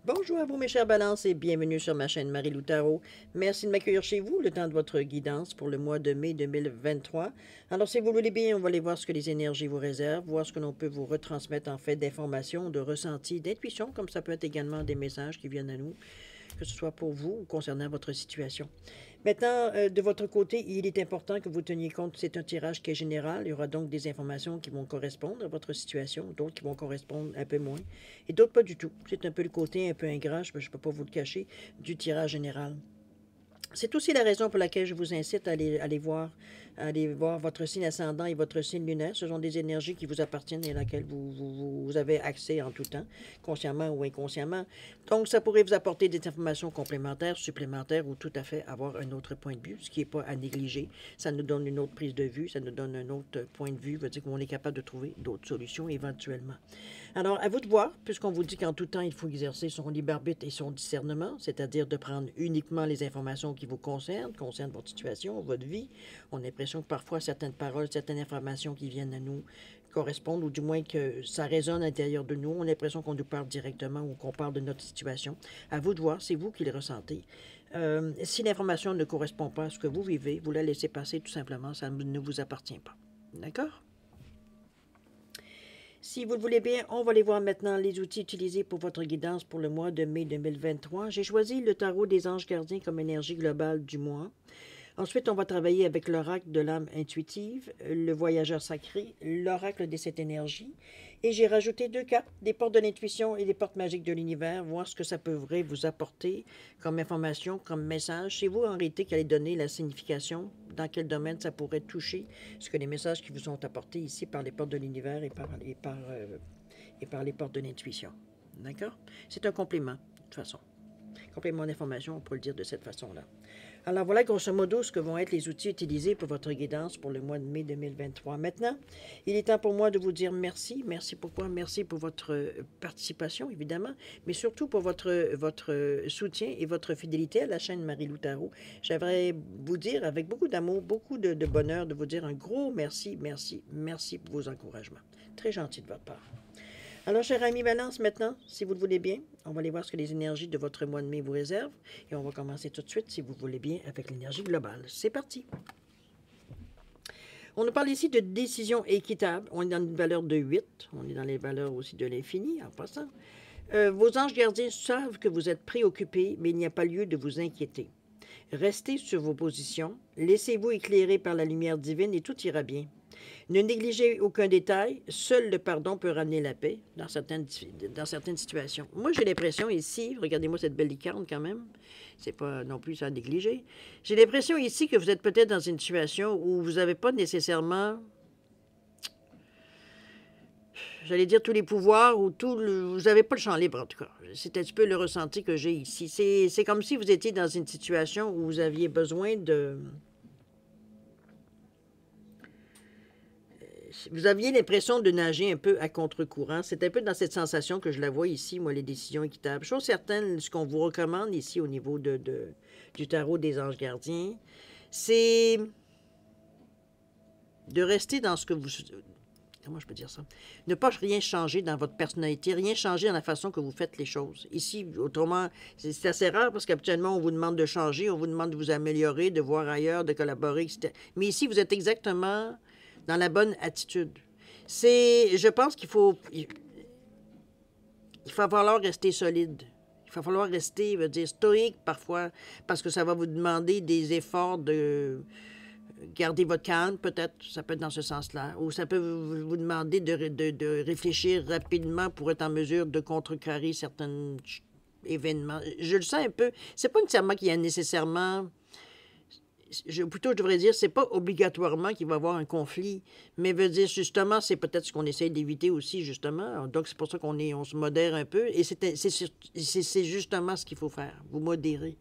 Bonjour à vous mes chers balances et bienvenue sur ma chaîne Marie-Lou Tarot. Merci de m'accueillir chez vous le temps de votre guidance pour le mois de mai 2023. Alors si vous voulez bien, on va aller voir ce que les énergies vous réservent, voir ce que l'on peut vous retransmettre en fait d'informations, de ressentis, d'intuition, comme ça peut être également des messages qui viennent à nous, que ce soit pour vous ou concernant votre situation. Maintenant, de votre côté, il est important que vous teniez compte, c'est un tirage qui est général. Il y aura donc des informations qui vont correspondre à votre situation, d'autres qui vont correspondre un peu moins, et d'autres pas du tout. C'est un peu le côté un peu ingrat, je ne peux pas vous le cacher, du tirage général. C'est aussi la raison pour laquelle je vous incite à aller voir votre signe ascendant et votre signe lunaire. Ce sont des énergies qui vous appartiennent et à laquelle vous avez accès en tout temps, consciemment ou inconsciemment. Donc, ça pourrait vous apporter des informations complémentaires, supplémentaires ou tout à fait avoir un autre point de vue, ce qui n'est pas à négliger. Ça nous donne une autre prise de vue, ça nous donne un autre point de vue, veut dire qu'on est capable de trouver d'autres solutions éventuellement. Alors, à vous de voir, puisqu'on vous dit qu'en tout temps, il faut exercer son libre arbitre et son discernement, c'est-à-dire de prendre uniquement les informations qui vous concernent votre situation, votre vie. On a l'impression que parfois certaines paroles, certaines informations qui viennent à nous correspondent, ou du moins que ça résonne à l'intérieur de nous. On a l'impression qu'on nous parle directement ou qu'on parle de notre situation. À vous de voir, c'est vous qui le ressentez. Si l'information ne correspond pas à ce que vous vivez, vous la laissez passer tout simplement, ça ne vous appartient pas. D'accord? Si vous le voulez bien, on va aller voir maintenant les outils utilisés pour votre guidance pour le mois de mai 2023. J'ai choisi le tarot des anges gardiens comme énergie globale du mois. Ensuite, on va travailler avec l'oracle de l'âme intuitive, le voyageur sacré, l'oracle des sept énergies. Et j'ai rajouté deux cartes, des portes de l'intuition et des portes magiques de l'univers, voir ce que ça pourrait vous apporter comme information, comme message. C'est vous, en réalité, qui allez donner la signification, dans quel domaine ça pourrait toucher, ce que les messages qui vous sont apportés ici par les portes de l'univers et par les portes de l'intuition. D'accord? C'est un complément, de toute façon. Complément d'information, on peut le dire de cette façon-là. Alors voilà grosso modo ce que vont être les outils utilisés pour votre guidance pour le mois de mai 2023. Maintenant, il est temps pour moi de vous dire merci. Merci pourquoi? Merci pour votre participation, évidemment, mais surtout pour votre soutien et votre fidélité à la chaîne Marie-Lou Tarot. J'aimerais vous dire, avec beaucoup d'amour, beaucoup de bonheur, de vous dire un gros merci, merci, merci pour vos encouragements. Très gentil de votre part. Alors, cher ami Balance, maintenant, si vous le voulez bien, on va aller voir ce que les énergies de votre mois de mai vous réservent. Et on va commencer tout de suite, si vous voulez bien, avec l'énergie globale. C'est parti! On nous parle ici de décision équitable. On est dans une valeur de 8. On est dans les valeurs aussi de l'infini, en passant. Vos anges gardiens savent que vous êtes préoccupés, mais il n'y a pas lieu de vous inquiéter. Restez sur vos positions, laissez-vous éclairer par la lumière divine et tout ira bien. Ne négligez aucun détail, seul le pardon peut ramener la paix dans certaines situations. Moi, j'ai l'impression ici, regardez-moi cette belle licorne quand même, c'est pas non plus à négliger. J'ai l'impression ici que vous êtes peut-être dans une situation où vous n'avez pas nécessairement, j'allais dire tous les pouvoirs, ou vous n'avez pas le champ libre en tout cas. C'est un petit peu le ressenti que j'ai ici. C'est comme si vous étiez dans une situation où vous aviez besoin de... Vous aviez l'impression de nager un peu à contre-courant. C'est un peu dans cette sensation que je la vois ici, moi, les décisions équitables. Chose certaine, ce qu'on vous recommande ici au niveau du tarot des anges gardiens, c'est de rester dans ce que vous... Comment je peux dire ça? Ne pas rien changer dans votre personnalité, rien changer dans la façon que vous faites les choses. Ici, autrement, c'est assez rare parce qu'habituellement, on vous demande de changer, on vous demande de vous améliorer, de voir ailleurs, de collaborer, etc. Mais ici, vous êtes exactement dans la bonne attitude. Je pense qu'il il va falloir rester solide. Il va falloir rester, stoïque parfois, parce que ça va vous demander des efforts de garder votre calme, peut-être, ça peut être dans ce sens-là. Ou ça peut vous demander de réfléchir rapidement pour être en mesure de contrecarrer certains événements. Je le sens un peu. C'est pas nécessairement qu'il y a nécessairement... plutôt, je devrais dire, c'est pas obligatoirement qu'il va y avoir un conflit, mais veut dire, justement, c'est peut-être ce qu'on essaie d'éviter aussi, justement. Donc, c'est pour ça on se modère un peu, et c'est justement ce qu'il faut faire, vous modérer.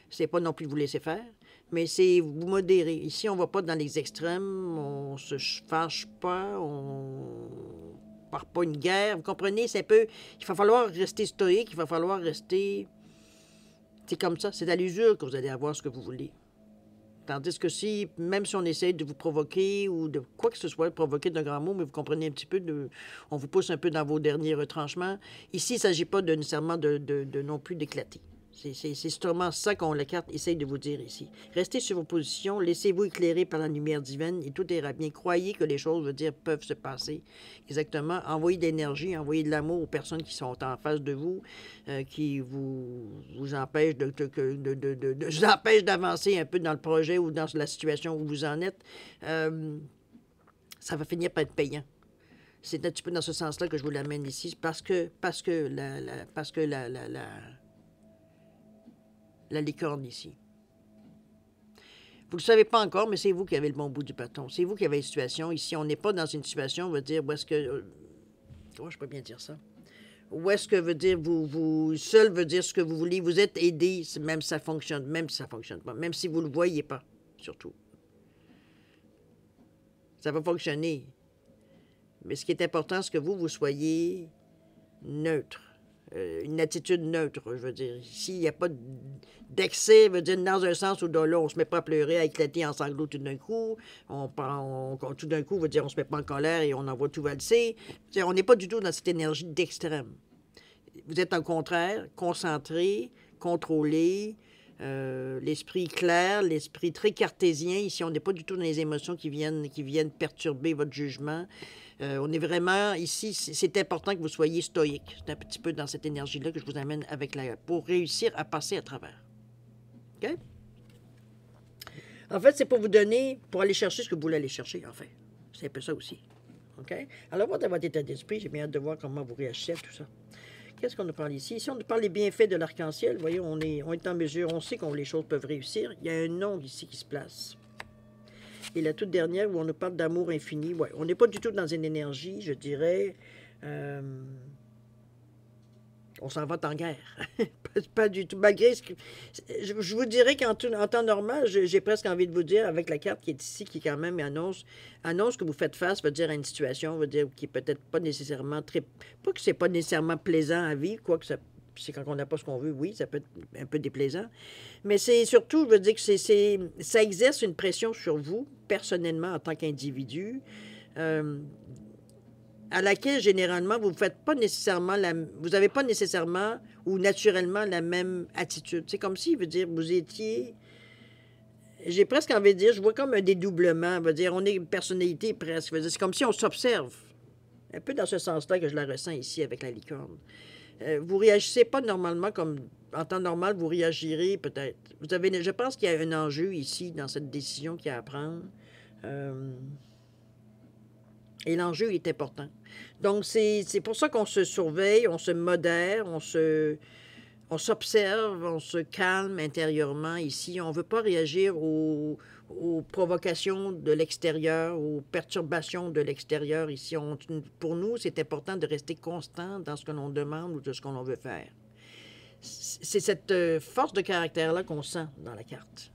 C'est pas non plus vous laisser faire, mais c'est vous modérer. Ici, on va pas dans les extrêmes, on se fâche pas, on part pas une guerre, vous comprenez? C'est un peu... Il va falloir rester stoïque, il va falloir rester... C'est comme ça, c'est à l'usure que vous allez avoir ce que vous voulez. Tandis que si, même si on essaie de vous provoquer ou de quoi que ce soit, provoquer d'un grand mot, mais vous comprenez un petit peu, on vous pousse un peu dans vos derniers retranchements. Ici, il ne s'agit pas nécessairement de non plus d'éclater. C'est sûrement ça qu'on la carte essaye de vous dire ici. Restez sur vos positions, laissez-vous éclairer par la lumière divine et tout ira bien. Croyez que les choses, peuvent se passer. Exactement. Envoyez de l'énergie, envoyez de l'amour aux personnes qui sont en face de vous, qui vous empêchent vous empêchent d'avancer un peu dans le projet ou dans la situation où vous en êtes. Ça va finir par être payant. C'est un petit peu dans ce sens-là que je vous l'amène ici, parce que la licorne ici. Vous ne le savez pas encore, mais c'est vous qui avez le bon bout du bâton. C'est vous qui avez une situation. Ici, on n'est pas dans une situation, on va dire, où est-ce que... comment je peux bien dire ça? Où est-ce que veut dire, vous seul veut dire ce que vous voulez. Vous êtes aidé, même si ça fonctionne, même si ça ne fonctionne pas, même si vous ne le voyez pas, surtout. Ça va fonctionner. Mais ce qui est important, c'est que vous soyez neutre. Une attitude neutre, je veux dire. Ici, il n'y a pas d'excès, veut dire, dans un sens où là, on ne se met pas à pleurer, à éclater en sanglots tout d'un coup. Tout d'un coup, veut dire, on ne se met pas en colère et on envoie tout valser. On n'est pas du tout dans cette énergie d'extrême. Vous êtes, au contraire, concentré, contrôlé, l'esprit clair, l'esprit très cartésien. Ici, on n'est pas du tout dans les émotions qui viennent perturber votre jugement. On est vraiment, ici, c'est important que vous soyez stoïque. C'est un petit peu dans cette énergie-là que je vous amène pour réussir à passer à travers. OK? En fait, c'est pour vous donner, pour aller chercher ce que vous voulez aller chercher, en fait. C'est un peu ça aussi. OK? Alors, dans votre état d'esprit, j'ai bien hâte de voir comment vous réagissez à tout ça. Qu'est-ce qu'on nous parle ici? Ici, on nous parle des bienfaits de l'arc-en-ciel. Vous voyez, on est en mesure, on sait que les choses peuvent réussir. Il y a un nom ici qui se place. Et la toute dernière, où on nous parle d'amour infini. Ouais, on n'est pas du tout dans une énergie, je dirais... on s'en va en guerre. pas du tout. Malgré ce que... Je vous dirais qu'en temps normal, j'ai presque envie de vous dire, avec la carte qui est ici, qui quand même annonce que vous faites face, veut dire à une situation, veut dire qui est peut-être pas nécessairement très... Pas que c'est pas nécessairement plaisant à vivre, quoique c'est quand on n'a pas ce qu'on veut, oui, ça peut être un peu déplaisant. Mais c'est surtout, je veux dire que ça exerce une pression sur vous, personnellement, en tant qu'individu, à laquelle, généralement, vous n'avez pas nécessairement ou naturellement la même attitude. C'est comme si, veut dire, vous étiez... J'ai presque envie de dire, je vois comme un dédoublement, veut dire, on est une personnalité presque. C'est comme si on s'observe. Un peu dans ce sens-là que je la ressens ici avec la licorne. Vous réagissez pas normalement comme... En temps normal, vous réagirez peut-être. Je pense qu'il y a un enjeu ici dans cette décision qu'il y a à prendre. Et l'enjeu est important. Donc, c'est pour ça qu'on se surveille, on se modère, on s'observe, on se calme intérieurement ici. On ne veut pas réagir aux provocations de l'extérieur, aux perturbations de l'extérieur ici. Pour nous, c'est important de rester constant dans ce que l'on demande ou de ce qu'on veut faire. C'est cette force de caractère-là qu'on sent dans la carte.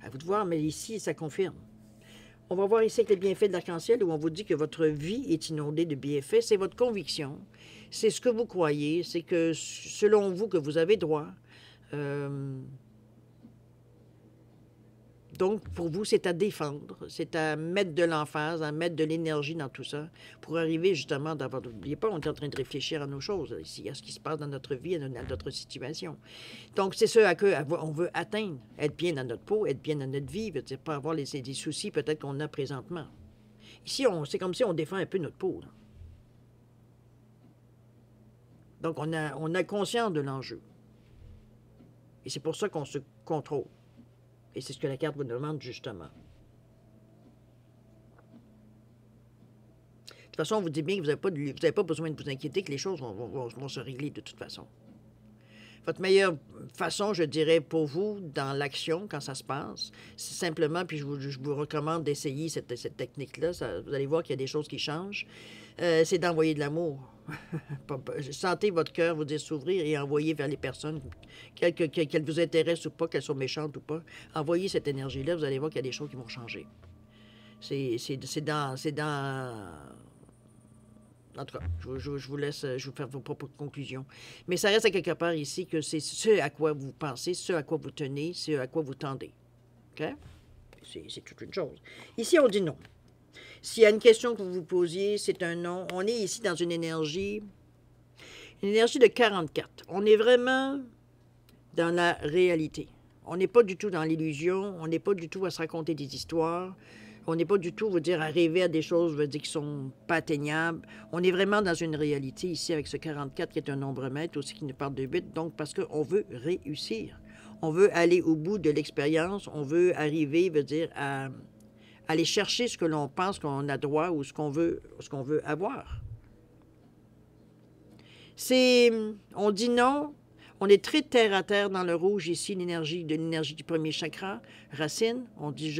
À vous de voir, mais ici, ça confirme. On va voir ici avec les bienfaits de l'arc-en-ciel où on vous dit que votre vie est inondée de bienfaits. C'est votre conviction. C'est ce que vous croyez. C'est que, selon vous, que vous avez droit. Donc, pour vous, c'est à défendre. C'est à mettre de l'emphase, à mettre de l'énergie dans tout ça pour arriver justement dans votre... N'oubliez pas, on est en train de réfléchir à nos choses ici, à ce qui se passe dans notre vie, à notre situation. Donc, c'est ce à quoi on veut atteindre. Être bien dans notre peau, être bien dans notre vie, veut dire pas avoir des soucis peut-être qu'on a présentement. Ici, c'est comme si on défend un peu notre peau. Là. Donc, on a conscience de l'enjeu. Et c'est pour ça qu'on se contrôle. Et c'est ce que la carte vous demande, justement. De toute façon, on vous dit bien que vous n'avez pas besoin de vous inquiéter, que les choses vont se régler de toute façon. Votre meilleure façon, je dirais, pour vous, dans l'action, quand ça se passe, c'est simplement, puis je vous recommande d'essayer cette technique-là, vous allez voir qu'il y a des choses qui changent, c'est d'envoyer de l'amour. Sentez votre cœur vous dire s'ouvrir et envoyer vers les personnes, qu'elles vous intéressent ou pas, qu'elles soient méchantes ou pas. Envoyez cette énergie-là, vous allez voir qu'il y a des choses qui vont changer. C'est dans En tout cas, je vous laisse, je vous faire vos propres conclusions. Mais ça reste à quelque part ici que c'est ce à quoi vous pensez, ce à quoi vous tenez, ce à quoi vous tendez. OK? C'est toute une chose. Ici, on dit non. S'il y a une question que vous vous posiez, c'est un non. On est ici dans une énergie de 44. On est vraiment dans la réalité. On n'est pas du tout dans l'illusion. On n'est pas du tout à se raconter des histoires. On n'est pas du tout, à rêver à des choses, qui ne sont pas atteignables. On est vraiment dans une réalité ici avec ce 44 qui est un nombre maître aussi qui nous parle de 8. Donc, parce qu'on veut réussir. On veut aller au bout de l'expérience. On veut arriver, à aller chercher ce que l'on pense qu'on a droit ou ce qu'on veut avoir. On dit non, on est très terre à terre dans le rouge ici, l'énergie du premier chakra, racine. On dit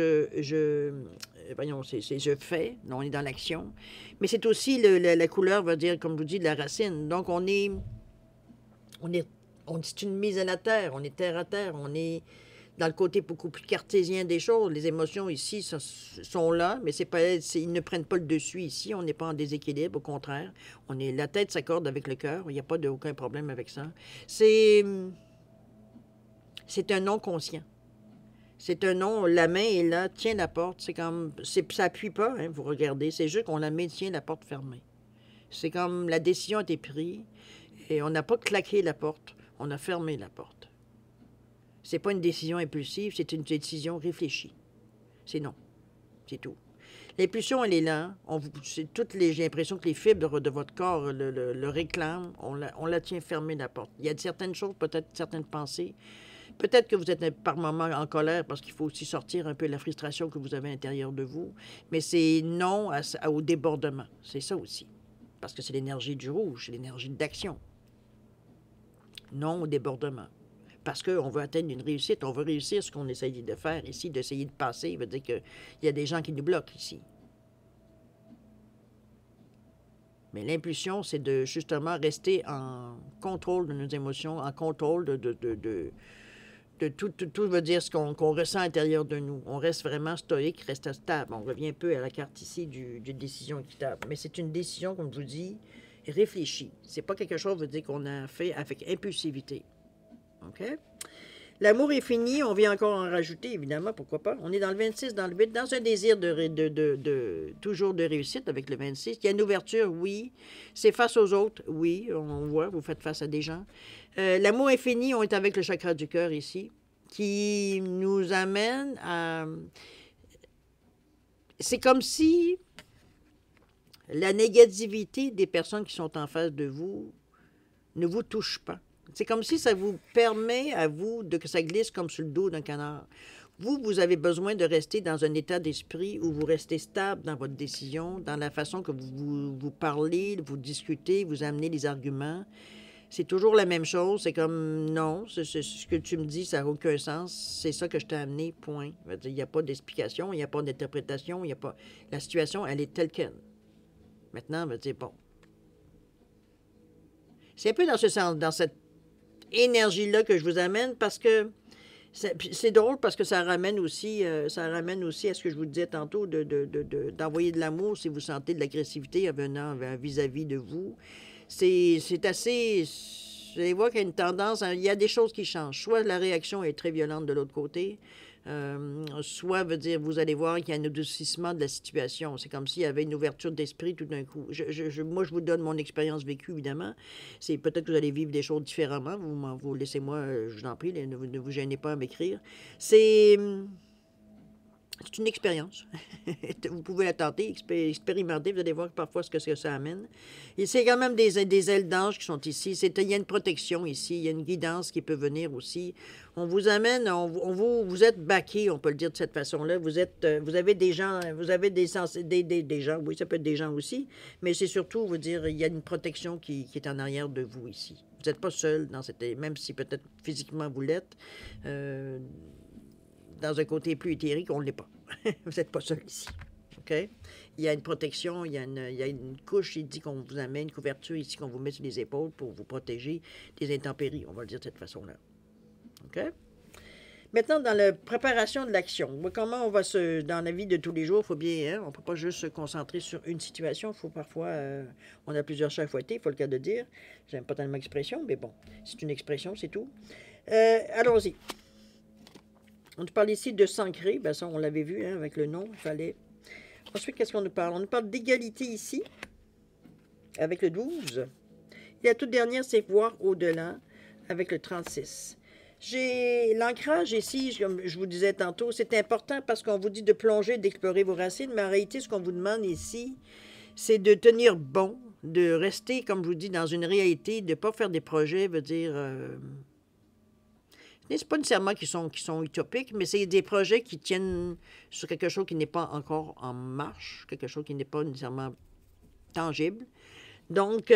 voyons, c'est je fais, non, on est dans l'action. Mais c'est aussi la couleur, comme je vous dis, de la racine. Donc c'est une mise à la terre, on est terre à terre, on est dans le côté beaucoup plus cartésien des choses. Les émotions ici sont là, mais ils ne prennent pas le dessus ici. On n'est pas en déséquilibre, au contraire. La tête s'accorde avec le cœur. Il n'y a pas aucun problème avec ça. C'est un non conscient. C'est un non, la main est là, tient la porte. Ça n'appuie pas, hein, vous regardez. C'est juste qu'on la main tient la porte fermée. C'est comme la décision a été prise et on n'a pas claqué la porte, on a fermé la porte. C'est pas une décision impulsive, c'est une décision réfléchie. C'est non. C'est tout. L'impulsion, elle est là. J'ai l'impression que les fibres de votre corps le réclament. On la tient fermée, la porte. Il y a certaines choses, peut-être certaines pensées. Peut-être que vous êtes par moments en colère parce qu'il faut aussi sortir un peu la frustration que vous avez à l'intérieur de vous. Mais c'est non au débordement. C'est ça aussi. Parce que c'est l'énergie du rouge, c'est l'énergie d'action. Non au débordement. Parce qu'on veut atteindre une réussite, on veut réussir ce qu'on essaye de faire ici, d'essayer de passer. Il veut dire qu'il y a des gens qui nous bloquent ici. Mais l'impulsion, c'est de justement rester en contrôle de nos émotions, en contrôle de tout veut dire ce qu'on ressent à l'intérieur de nous. On reste vraiment stoïque, reste stable. On revient un peu à la carte ici d'une décision équitable. Mais c'est une décision, comme je vous dis, réfléchie. C'est pas quelque chose, veut dire, qu'on a fait avec impulsivité. OK? L'amour est fini, on vient encore en rajouter, évidemment, pourquoi pas. On est dans le 26, dans le 8, dans un désir toujours de réussite avec le 26. Il y a une ouverture, oui. C'est face aux autres, oui. On voit, vous faites face à des gens. L'amour est fini, on est avec le chakra du cœur ici, qui nous amène à... C'est comme si la négativité des personnes qui sont en face de vous ne vous touche pas. C'est comme si ça vous permet à vous que ça glisse comme sur le dos d'un canard. Vous avez besoin de rester dans un état d'esprit où vous restez stable dans votre décision, dans la façon que vous parlez, vous discutez, vous amenez les arguments. C'est toujours la même chose. C'est comme, non, ce que tu me dis, ça n'a aucun sens. C'est ça que je t'ai amené, point. Il n'y a pas d'explication, il n'y a pas d'interprétation, il n'y a pas... La situation, elle est telle qu'elle. Maintenant, bon. C'est un peu dans ce sens, dans cette énergie-là que je vous amène parce que c'est drôle parce que ça ramène aussi à ce que je vous disais tantôt d'envoyer de l'amour si vous sentez de l'agressivité venant vis-à-vis de vous. C'est assez... Vous allez voir qu'il y a une tendance, il y a des choses qui changent. Soit la réaction est très violente de l'autre côté, soit vous allez voir qu'il y a un adoucissement de la situation. C'est comme s'il y avait une ouverture d'esprit tout d'un coup. Moi, je vous donne mon expérience vécue, évidemment. C'est peut-être que vous allez vivre des choses différemment. Vous laissez-moi, je vous en prie, ne vous gênez pas à m'écrire. C'est une expérience. Vous pouvez la tenter, expérimenter. Vous allez voir parfois ce que ça amène. Et c'est quand même des ailes d'ange qui sont ici. Il y a une protection ici. Il y a une guidance qui peut venir aussi. On vous amène, vous êtes baqué, on peut le dire de cette façon-là. Vous avez des gens, vous avez des gens, oui, ça peut être des gens aussi. Mais c'est surtout, il y a une protection qui est en arrière de vous ici. Vous n'êtes pas seul dans même si peut-être physiquement vous l'êtes. Dans un côté plus éthérique, on ne l'est pas. Vous n'êtes pas seul ici. OK? Il y a une protection, il y a une couche ici qu'on vous amène, une couverture ici qu'on vous met sur les épaules pour vous protéger des intempéries, on va le dire de cette façon-là. OK? Maintenant, dans la préparation de l'action, comment on va dans la vie de tous les jours, il faut bien, hein, on ne peut pas juste se concentrer sur une situation, il faut parfois, on a plusieurs chats à fouetter, il faut le cas de dire. J'aime pas tellement l'expression, mais bon, c'est une expression, c'est tout. Allons-y. On nous parle ici de s'ancrer, ben ça on l'avait vu hein, avec le nom, il fallait. Ensuite, qu'est-ce qu'on nous parle? On nous parle d'égalité ici, avec le 12. Et la toute dernière, c'est voir au-delà, avec le 36. J'ai l'ancrage ici, comme je vous disais tantôt, c'est important parce qu'on vous dit de plonger, d'explorer vos racines, mais en réalité, ce qu'on vous demande ici, c'est de tenir bon, de rester, comme je vous dis, dans une réalité, de ne pas faire des projets, veut dire... c'est pas nécessairement qui sont utopiques, mais c'est des projets qui tiennent sur quelque chose qui n'est pas encore en marche, quelque chose qui n'est pas nécessairement tangible. Donc,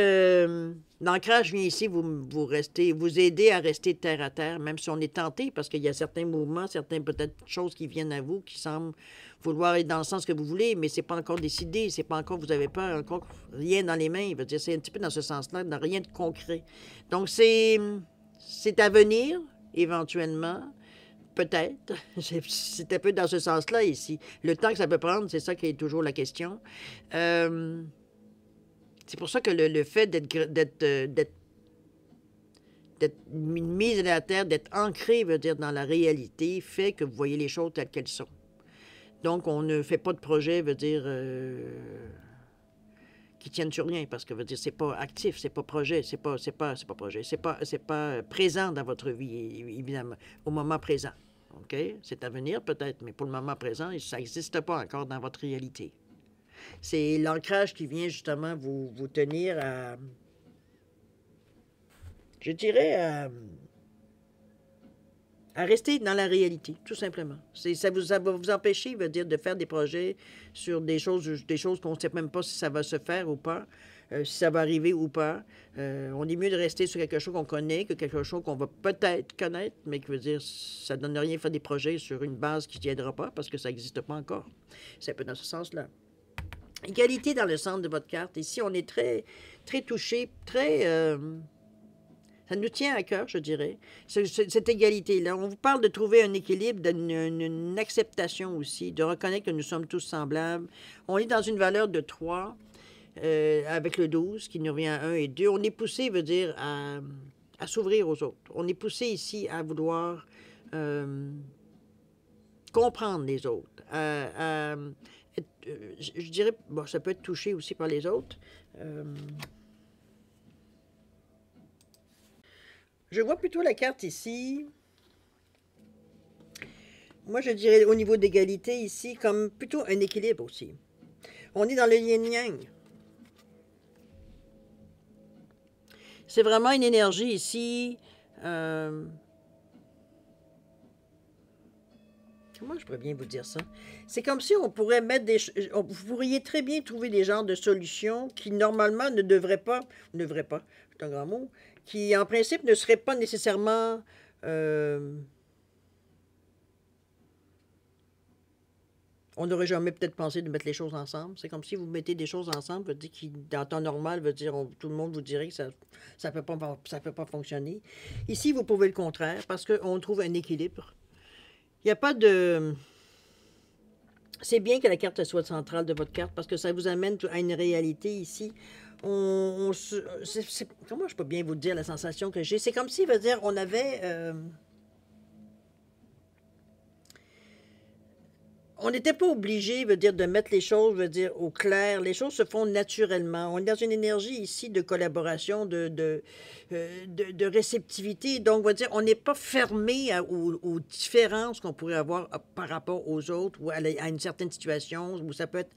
l'ancrage vient ici vous aider à rester terre à terre, même si on est tenté, parce qu'il y a certains mouvements, certaines peut-être choses qui viennent à vous, qui semblent vouloir aller dans le sens que vous voulez, mais c'est pas encore décidé, c'est pas encore, vous n'avez pas encore rien dans les mains. Veut dire, c'est un petit peu dans ce sens-là, dans rien de concret. Donc, c'est à venir, éventuellement, peut-être. C'est un peu dans ce sens-là ici. Le temps que ça peut prendre, c'est ça qui est toujours la question. C'est pour ça que le fait d'être mis à la terre, d'être ancré, veut dire dans la réalité, fait que vous voyez les choses telles qu'elles sont. Donc, on ne fait pas de projet, veut dire, qui tiennent sur rien, parce que veut dire, c'est pas actif, c'est pas projet, c'est pas projet, c'est pas présent dans votre vie, évidemment, au moment présent. OK? C'est à venir peut-être, mais pour le moment présent, ça n'existe pas encore dans votre réalité. C'est l'ancrage qui vient justement vous tenir à, je dirais, à rester dans la réalité, tout simplement. Ça va vous empêcher, veut dire, de faire des projets sur des choses qu'on ne sait même pas si ça va se faire ou pas, si ça va arriver ou pas. On est mieux de rester sur quelque chose qu'on connaît que quelque chose qu'on va peut-être connaître, mais qui veut dire, ça ne donne rien de faire des projets sur une base qui ne tiendra pas parce que ça n'existe pas encore. C'est un peu dans ce sens-là. Égalité dans le centre de votre carte. Ici, on est très, très touché, très... ça nous tient à cœur, je dirais, cette égalité-là. On vous parle de trouver un équilibre, une acceptation aussi, de reconnaître que nous sommes tous semblables. On est dans une valeur de 3, avec le 12, qui nous revient à 1 et 2. On est poussé, veut dire, à s'ouvrir aux autres. On est poussé ici à vouloir comprendre les autres, je dirais, bon, ça peut être touché aussi par les autres. Je vois plutôt la carte ici. Moi, je dirais au niveau d'égalité ici, comme plutôt un équilibre aussi. On est dans le yin-yang. C'est vraiment une énergie ici. Comment je pourrais bien vous dire ça? C'est comme si on pourrait mettre vous pourriez très bien trouver des genres de solutions qui, normalement, ne devraient pas, c'est un grand mot, qui, en principe, ne seraient pas nécessairement... on n'aurait jamais peut-être pensé de mettre les choses ensemble. C'est comme si vous mettez des choses ensemble, veut dire dans temps normal, veut dire tout le monde vous dirait que ça ne peut pas fonctionner. Ici, vous pouvez le contraire, parce qu'on trouve un équilibre. Il n'y a pas de... C'est bien que la carte soit centrale de votre carte parce que ça vous amène à une réalité ici. Comment je peux bien vous dire la sensation que j'ai? C'est comme si, veut dire, on avait... on n'était pas obligé, veut dire, de mettre les choses, veut dire, au clair. Les choses se font naturellement. On est dans une énergie ici de collaboration, de réceptivité. Donc, veut dire, on n'est pas fermé aux différences qu'on pourrait avoir par rapport aux autres ou à une certaine situation, où ça peut être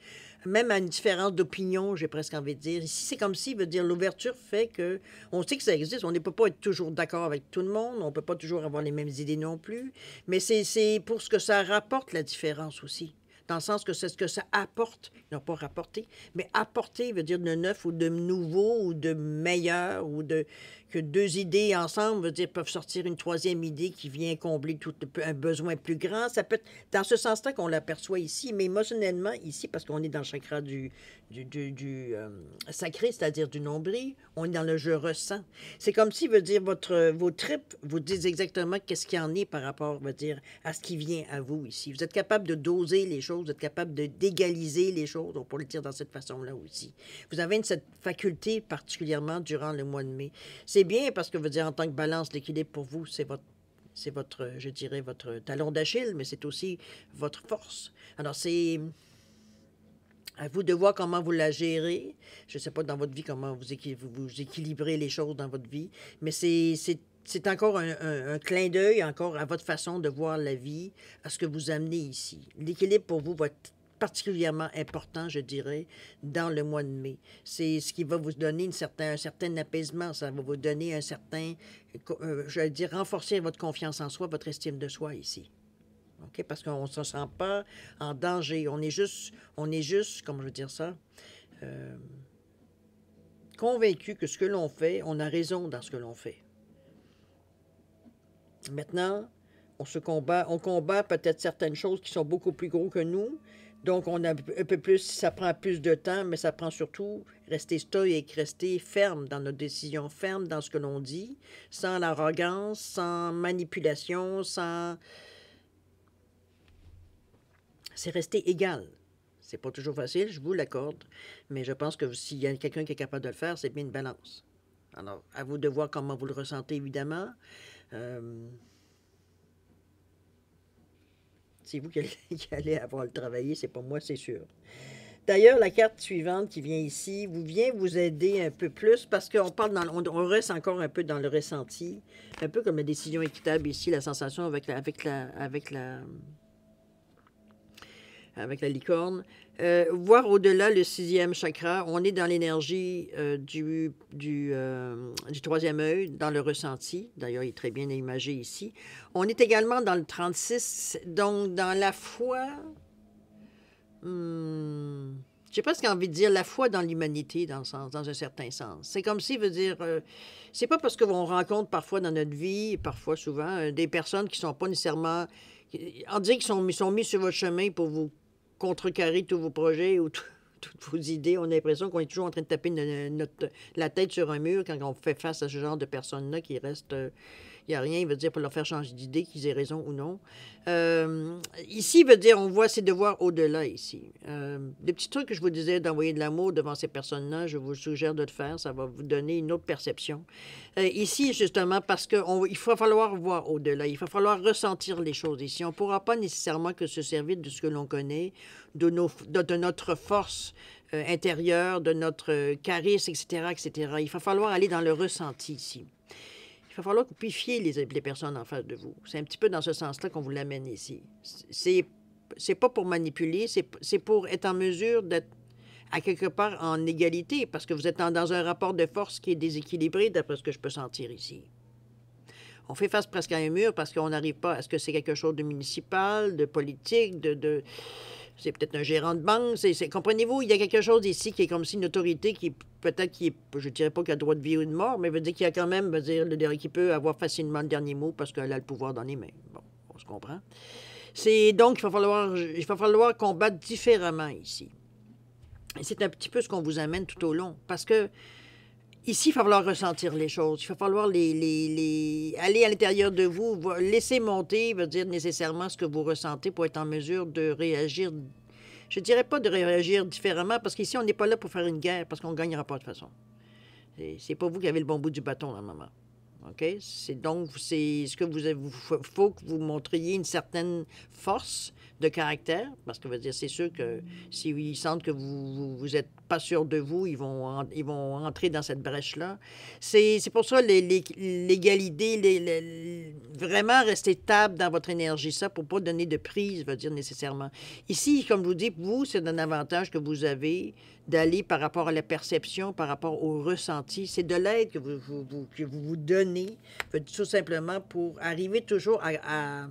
même à une différence d'opinion, j'ai presque envie de dire. Ici, c'est comme si, veut dire, l'ouverture fait que on sait que ça existe. On ne peut pas être toujours d'accord avec tout le monde. On ne peut pas toujours avoir les mêmes idées non plus. Mais c'est pour ce que ça rapporte la différence aussi. Dans le sens que c'est ce que ça apporte, non pas rapporter, mais apporter veut dire de neuf ou de nouveau ou de meilleur ou de que deux idées ensemble, veut dire, peuvent sortir une troisième idée qui vient combler tout un besoin plus grand. Ça peut être dans ce sens-là qu'on l'aperçoit ici, mais émotionnellement, ici, parce qu'on est dans le chakra du sacré, c'est-à-dire du nombril, on est dans le je ressens. C'est comme si, veut dire, vos tripes vous disent exactement qu'est-ce qu'il y en est par rapport, veut dire, à ce qui vient à vous ici. Vous êtes capable de doser les choses, vous êtes capable d'égaliser les choses, on pourrait le dire dans cette façon-là aussi. Vous avez cette faculté particulièrement durant le mois de mai. C'est bien parce que, veut dire, en tant que balance, l'équilibre pour vous, c'est votre, je dirais, votre talon d'Achille, mais c'est aussi votre force. Alors, c'est à vous de voir comment vous la gérez. Je ne sais pas dans votre vie comment vous équilibrez les choses dans votre vie, mais c'est encore un clin d'œil, encore à votre façon de voir la vie, à ce que vous amenez ici. L'équilibre pour vous va être particulièrement important, je dirais, dans le mois de mai. C'est ce qui va vous donner un certain apaisement, ça va vous donner un certain, je vais dire, renforcer votre confiance en soi, votre estime de soi ici. OK? Parce qu'on ne se sent pas en danger. On est juste, comment je veux dire ça, convaincu que ce que l'on fait, on a raison dans ce que l'on fait. Maintenant, on combat peut-être certaines choses qui sont beaucoup plus gros que nous. Donc, on a un peu plus, ça prend plus de temps, mais ça prend surtout rester stoïque, rester ferme dans nos décisions, ferme dans ce que l'on dit, sans l'arrogance, sans manipulation, sans... C'est rester égal. C'est pas toujours facile, je vous l'accorde, mais je pense que s'il y a quelqu'un qui est capable de le faire, c'est bien une balance. Alors, à vous de voir comment vous le ressentez, évidemment. C'est vous qui allez avoir le travailler, c'est pas moi, c'est sûr. D'ailleurs, la carte suivante qui vient ici vient vous aider un peu plus parce qu'on parle on reste encore un peu dans le ressenti, un peu comme la décision équitable ici, la sensation avec la licorne. Voir au-delà le sixième chakra, on est dans l'énergie du troisième œil, dans le ressenti. D'ailleurs, il est très bien imagé ici. On est également dans le 36, donc dans la foi. J'ai presque envie de dire la foi dans l'humanité, dans un certain sens. C'est comme si, veut dire, c'est pas parce qu'on rencontre parfois dans notre vie, parfois souvent, des personnes qui sont pas nécessairement... On dirait qu'ils sont mis sur votre chemin pour vous contrecarrer tous vos projets ou toutes vos idées. On a l'impression qu'on est toujours en train de taper la tête sur un mur quand on fait face à ce genre de personnes-là qui restent... Il n'y a rien, il veut dire, pour leur faire changer d'idée, qu'ils aient raison ou non. Ici, veut dire, on voit, c'est de voir au-delà ici. Des petits trucs que je vous disais d'envoyer de l'amour devant ces personnes-là, je vous suggère de le faire, ça va vous donner une autre perception. Ici, justement, parce qu'il va falloir voir au-delà, il va falloir ressentir les choses ici. On ne pourra pas nécessairement que se servir de ce que l'on connaît, de notre force intérieure, de notre charisme, etc., etc. Il va falloir aller dans le ressenti ici. Il va falloir que vous puissiez les personnes en face de vous. C'est un petit peu dans ce sens-là qu'on vous l'amène ici. C'est pas pour manipuler, c'est pour être en mesure d'être à quelque part en égalité, parce que vous êtes dans un rapport de force qui est déséquilibré, d'après ce que je peux sentir ici. On fait face presque à un mur parce qu'on n'arrive pas à ce que c'est quelque chose de municipal, de politique, c'est peut-être un gérant de banque. Comprenez-vous, il y a quelque chose ici qui est comme si une autorité qui est, je ne dirais pas qu'elle a le droit de vie ou de mort, mais veut dire qu'il y a quand même, qui peut avoir facilement le dernier mot parce qu'elle a le pouvoir dans les mains. Bon, on se comprend. Donc, il va falloir combattre différemment ici. Et c'est un petit peu ce qu'on vous amène tout au long. Parce que ici, il va falloir ressentir les choses. Il va falloir aller à l'intérieur de vous, laisser monter, veut dire nécessairement ce que vous ressentez pour être en mesure de réagir. Je ne dirais pas de réagir différemment, parce qu'ici, on n'est pas là pour faire une guerre, parce qu'on ne gagnera pas de toute façon. C'est pas vous qui avez le bon bout du bâton, là, maman. OK? C'est ce que faut que vous montriez une certaine force de caractère, parce que veut dire, c'est sûr que s'ils sentent que vous êtes pas sûr de vous, ils vont entrer dans cette brèche-là. C'est pour ça l'égalité, vraiment rester stable dans votre énergie, ça, pour pas donner de prise, veut dire nécessairement. Ici, comme je vous dis, vous, c'est un avantage que vous avez d'aller par rapport à la perception, par rapport au ressenti. C'est de l'aide que vous donnez, tout simplement pour arriver toujours à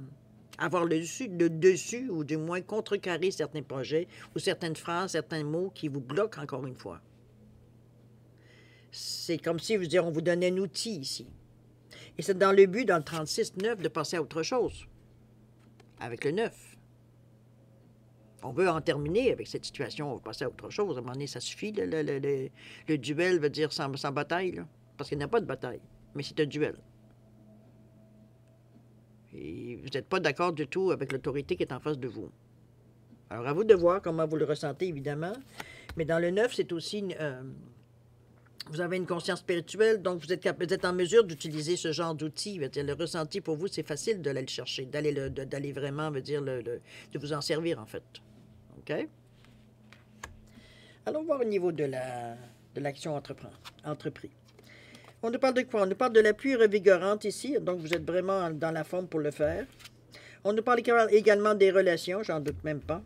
avoir le dessus, ou du moins contrecarrer certains projets ou certaines phrases, certains mots qui vous bloquent encore une fois. C'est comme si, je veux dire, on vous donnait un outil ici. Et c'est dans le but, dans le 36-9, de passer à autre chose. Avec le 9. On veut en terminer avec cette situation, on va passer à autre chose. À un moment donné, ça suffit, le duel veut dire sans bataille, là. Parce qu'il n'y a pas de bataille, mais c'est un duel. Et vous n'êtes pas d'accord du tout avec l'autorité qui est en face de vous. Alors, à vous de voir comment vous le ressentez, évidemment. Mais dans le 9, c'est aussi... vous avez une conscience spirituelle, donc vous êtes en mesure d'utiliser ce genre d'outils. Le ressenti, pour vous, c'est facile d'aller le chercher, d'aller vraiment, de vous en servir, en fait. OK? Allons voir au niveau de l'action entreprise. On nous parle de quoi? On nous parle de la pluie revigorante ici, donc vous êtes vraiment dans la forme pour le faire. On nous parle également des relations, j'en doute même pas.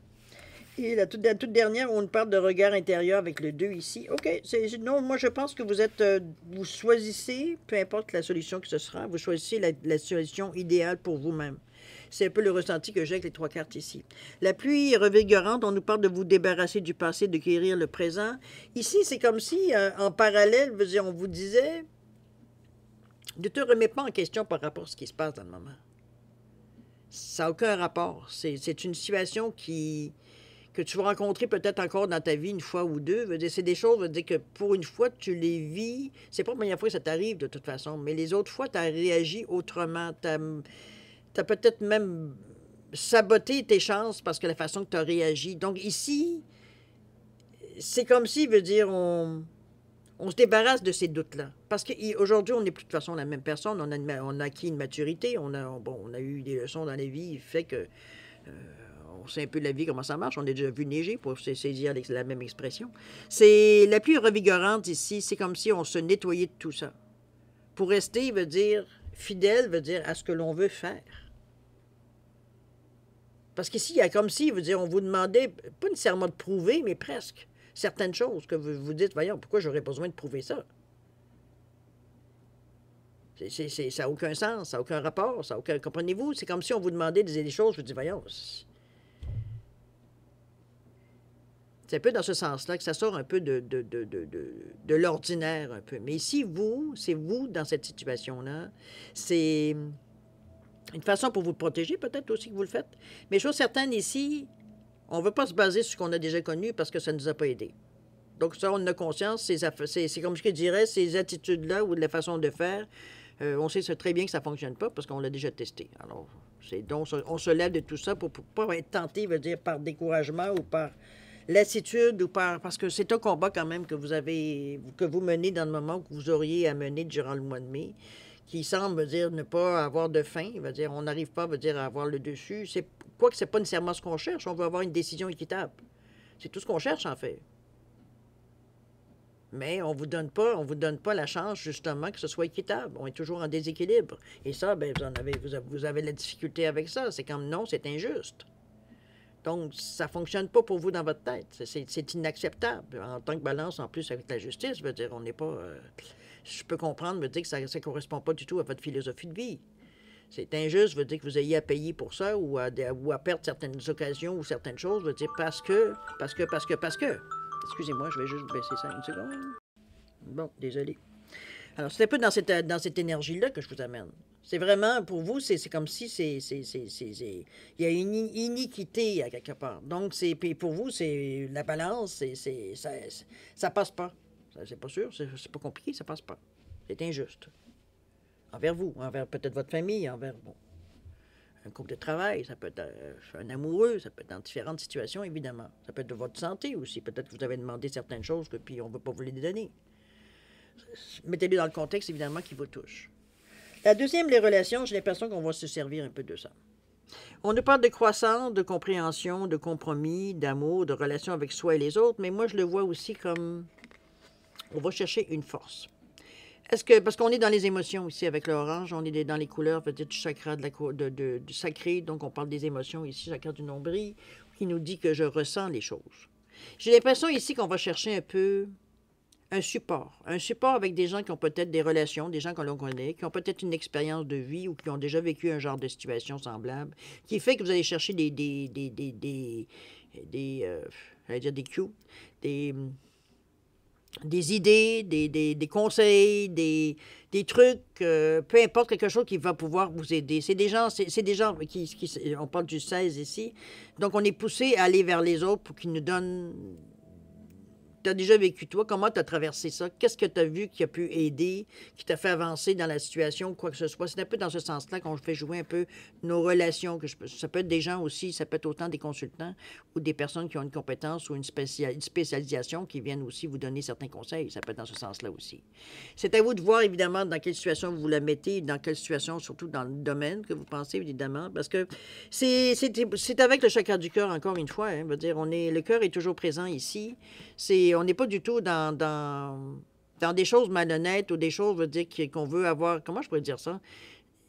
Et la toute dernière, on nous parle de regard intérieur avec le 2 ici. OK, non, moi je pense que vous choisissez, peu importe la solution que ce sera, vous choisissez la solution idéale pour vous-même. C'est un peu le ressenti que j'ai avec les 3 cartes ici. La pluie revigorante, on nous parle de vous débarrasser du passé, de guérir le présent. Ici, c'est comme si, en parallèle, on vous disait, ne te remets pas en question par rapport à ce qui se passe dans le moment. Ça n'a aucun rapport. C'est une situation que tu vas rencontrer peut-être encore dans ta vie une fois ou deux. C'est des choses, que pour une fois, tu les vis. C'est pas la première fois que ça t'arrive, de toute façon, mais les autres fois, tu as réagi autrement. Tu as peut-être même saboté tes chances parce que la façon que tu as réagi. Donc ici, c'est comme si, on se débarrasse de ces doutes-là. Parce qu'aujourd'hui, on n'est plus de toute façon la même personne. On a acquis une maturité. On a eu des leçons dans la vie. Fait que on sait un peu la vie, comment ça marche. On a déjà vu neiger, pour saisir la même expression. C'est la pluie revigorante ici. C'est comme si on se nettoyait de tout ça. Pour rester, fidèle, veut dire à ce que l'on veut faire. Parce qu'ici, il y a comme si, on vous demandait, pas nécessairement de prouver, mais presque, certaines choses que vous dites, voyons, pourquoi j'aurais besoin de prouver ça? Ça n'a aucun sens, ça n'a aucun rapport, ça n'a aucun... Comprenez-vous? C'est comme si on vous demandait des choses, je vous dis, voyons, c'est un peu dans ce sens-là que ça sort un peu de l'ordinaire, un peu. Mais ici, c'est vous dans cette situation-là. C'est une façon pour vous protéger, peut-être aussi que vous le faites. Mais chose certaine, ici, on ne veut pas se baser sur ce qu'on a déjà connu parce que ça ne nous a pas aidés. Donc ça, on en a conscience. C'est comme je dirais, ces attitudes-là ou de la façon de faire, on sait très bien que ça ne fonctionne pas parce qu'on l'a déjà testé. Alors, donc, on se lève de tout ça pour ne pas être tenté, par découragement ou par lassitude ou parce que c'est un combat quand même que vous menez dans le moment que vous auriez à mener durant le mois de mai, qui semble ne pas avoir de fin. On n'arrive pas à avoir le dessus. Quoique c'est pas nécessairement ce qu'on cherche, on veut avoir une décision équitable. C'est tout ce qu'on cherche en fait. Mais on vous donne pas la chance, justement, que ce soit équitable. On est toujours en déséquilibre. Et ça, vous avez la difficulté avec ça. C'est comme non, c'est injuste. Donc, ça ne fonctionne pas pour vous dans votre tête. C'est inacceptable. En tant que balance, en plus, avec la justice, on n'est pas... je peux comprendre, que ça ne correspond pas du tout à votre philosophie de vie. C'est injuste, veut dire que vous ayez à payer pour ça ou à perdre certaines occasions ou certaines choses, veut dire parce que. Excusez-moi, je vais juste baisser ça une seconde. Bon, désolé. Alors, c'est un peu dans cette énergie-là que je vous amène. C'est vraiment, pour vous, c'est comme si il y a une iniquité à quelque part. Donc, puis pour vous, c'est la balance, ça passe pas. C'est pas sûr, c'est pas compliqué, ça passe pas. C'est injuste. Envers vous, envers peut-être votre famille, envers un couple de travail, ça peut être un amoureux, ça peut être dans différentes situations, évidemment. Ça peut être de votre santé aussi. Peut-être que vous avez demandé certaines choses, puis on ne veut pas vous les donner. Mettez-le dans le contexte, évidemment, qui vous touche. La deuxième, les relations, j'ai l'impression qu'on va se servir un peu de ça. On nous parle de croissance, de compréhension, de compromis, d'amour, de relation avec soi et les autres, mais moi, je le vois aussi comme on va chercher une force. Parce qu'on est dans les émotions ici avec l'orange, on est dans les couleurs, peut-être du chakra du sacré, donc on parle des émotions ici, chakra du nombril, qui nous dit que je ressens les choses. J'ai l'impression ici qu'on va chercher un peu un support avec des gens qui ont peut-être des relations, des gens que l'on connaît, qui ont peut-être une expérience de vie ou qui ont déjà vécu un genre de situation semblable, qui fait que vous allez chercher j'allais dire des cues, des idées, des conseils, des trucs, peu importe, quelque chose qui va pouvoir vous aider. C'est des gens on parle du 16 ici, donc on est poussé à aller vers les autres pour qu'ils nous donnent. Tu as déjà vécu, toi, comment tu as traversé ça? Qu'est-ce que tu as vu qui a pu aider, qui t'a fait avancer dans la situation, quoi que ce soit? C'est un peu dans ce sens-là qu'on fait jouer un peu nos relations. Ça peut être des gens aussi, ça peut être autant des consultants ou des personnes qui ont une compétence ou une spécialisation qui viennent aussi vous donner certains conseils. Ça peut être dans ce sens-là aussi. C'est à vous de voir, évidemment, dans quelle situation vous la mettez, dans quelle situation, surtout dans le domaine que vous pensez, évidemment, parce que c'est avec le chakra du cœur, encore une fois. Hein, veut dire, le cœur est toujours présent ici. On n'est pas du tout dans des choses malhonnêtes ou des choses, veut dire, qu'on veut avoir. Comment je pourrais dire ça?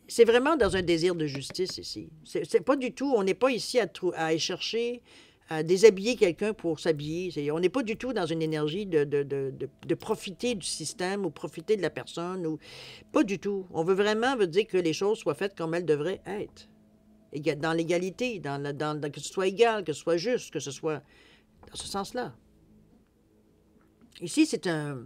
C'est vraiment dans un désir de justice ici. C'est pas du tout. On n'est pas ici à aller chercher, à déshabiller quelqu'un pour s'habiller. On n'est pas du tout dans une énergie de profiter du système ou profiter de la personne. Pas du tout. On veut vraiment veut dire que les choses soient faites comme elles devraient être. Dans l'égalité, que ce soit égal, que ce soit juste, que ce soit dans ce sens-là. Ici, c'est un.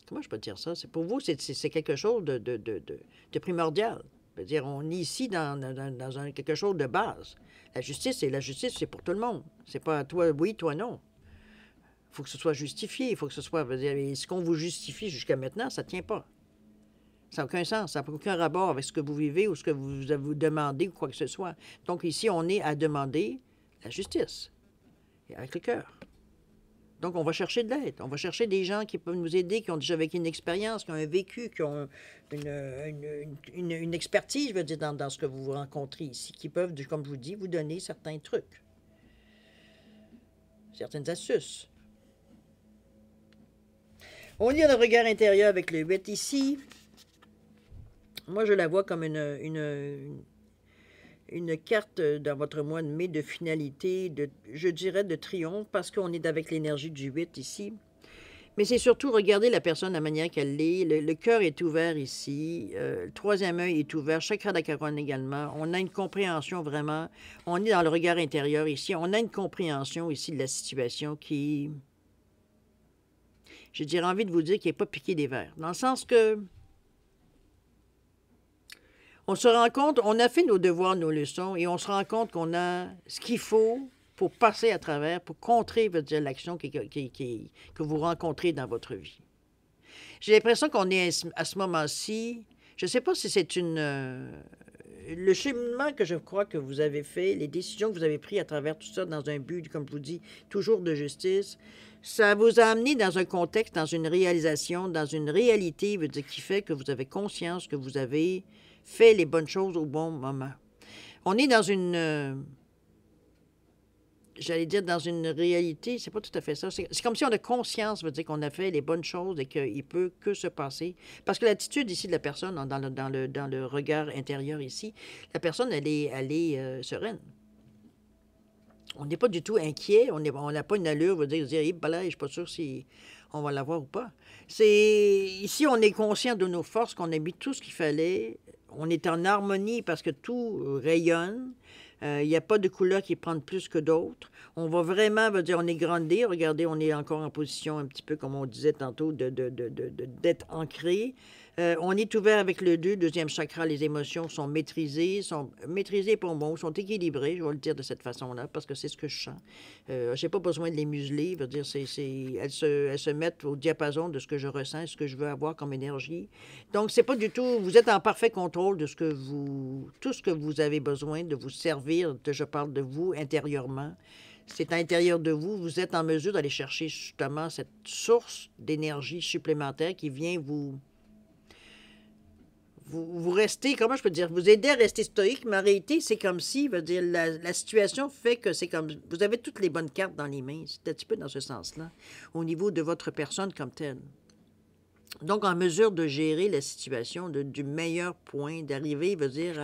Comment je peux dire ça? Pour vous, c'est quelque chose de primordial. C'est-à-dire, on est ici dans quelque chose de base. La justice, c'est pour tout le monde. C'est pas toi oui, toi non. Il faut que ce soit justifié. Il faut que ce soit. Ce qu'on vous justifie jusqu'à maintenant, ça ne tient pas. Ça n'a aucun sens. Ça n'a aucun rapport avec ce que vous vivez ou ce que vous demandez ou quoi que ce soit. Donc, ici, on est à demander la justice. Et avec le cœur. Donc, on va chercher de l'aide. On va chercher des gens qui peuvent nous aider, qui ont déjà vécu une expérience, qui ont un vécu, qui ont une expertise, je veux dire, dans ce que vous rencontrez ici, qui peuvent, comme je vous dis, vous donner certains trucs, certaines astuces. On lit le regard intérieur avec le 8 ici. Moi, je la vois comme une carte dans votre mois de mai de finalité, je dirais de triomphe, parce qu'on est avec l'énergie du 8 ici. Mais c'est surtout regarder la personne de la manière qu'elle est. Le cœur est ouvert ici. Le troisième œil est ouvert. Chakra de la couronne également. On a une compréhension vraiment. On est dans le regard intérieur ici. On a une compréhension ici de la situation qui, je dirais, envie de vous dire, qui n'est pas piqué des vers. Dans le sens que on se rend compte, on a fait nos devoirs, nos leçons, et on se rend compte qu'on a ce qu'il faut pour passer à travers, pour contrer l'action que vous rencontrez dans votre vie. J'ai l'impression qu'on est à ce moment-ci, je ne sais pas si c'est le cheminement que je crois que vous avez fait, les décisions que vous avez prises à travers tout ça dans un but, comme je vous dis, toujours de justice, ça vous a amené dans un contexte, dans une réalisation, dans une réalité, veut dire, qui fait que vous avez conscience que vous avez fait les bonnes choses au bon moment. On est dans j'allais dire dans une réalité, c'est pas tout à fait ça. C'est comme si on a conscience, veut dire qu'on a fait les bonnes choses et qu'il peut que se passer. Parce que l'attitude ici de la personne, dans le regard intérieur ici, la personne, elle est sereine. On n'est pas du tout inquiet, on n'a pas une allure, veut dire, je ne suis pas sûr si on va l'avoir ou pas. Ici, on est conscient de nos forces, qu'on a mis tout ce qu'il fallait. On est en harmonie parce que tout rayonne. Il n'y a pas de couleur qui prend plus que d'autres. On va vraiment, veut dire, on est grandé. Regardez, on est encore en position un petit peu, comme on disait tantôt, d'être ancré. On est ouvert avec le 2, deuxième chakra. Les émotions sont maîtrisées pour moi, sont équilibrées, je vais le dire de cette façon-là, parce que c'est ce que je sens. Je n'ai pas besoin de les museler. Veut dire, elles se mettent au diapason de ce que je ressens, ce que je veux avoir comme énergie. Donc, c'est pas du tout... Vous êtes en parfait contrôle de tout ce que vous avez besoin de vous servir. Je parle de vous intérieurement. C'est à l'intérieur de vous. Vous êtes en mesure d'aller chercher justement cette source d'énergie supplémentaire qui vient vous restez, comment je peux dire, vous aider à rester stoïque, mais en réalité, c'est comme si, veut dire, la situation fait que c'est comme, vous avez toutes les bonnes cartes dans les mains. C'est un petit peu dans ce sens-là, au niveau de votre personne comme telle. Donc, en mesure de gérer la situation du meilleur point, d'arriver, veut dire,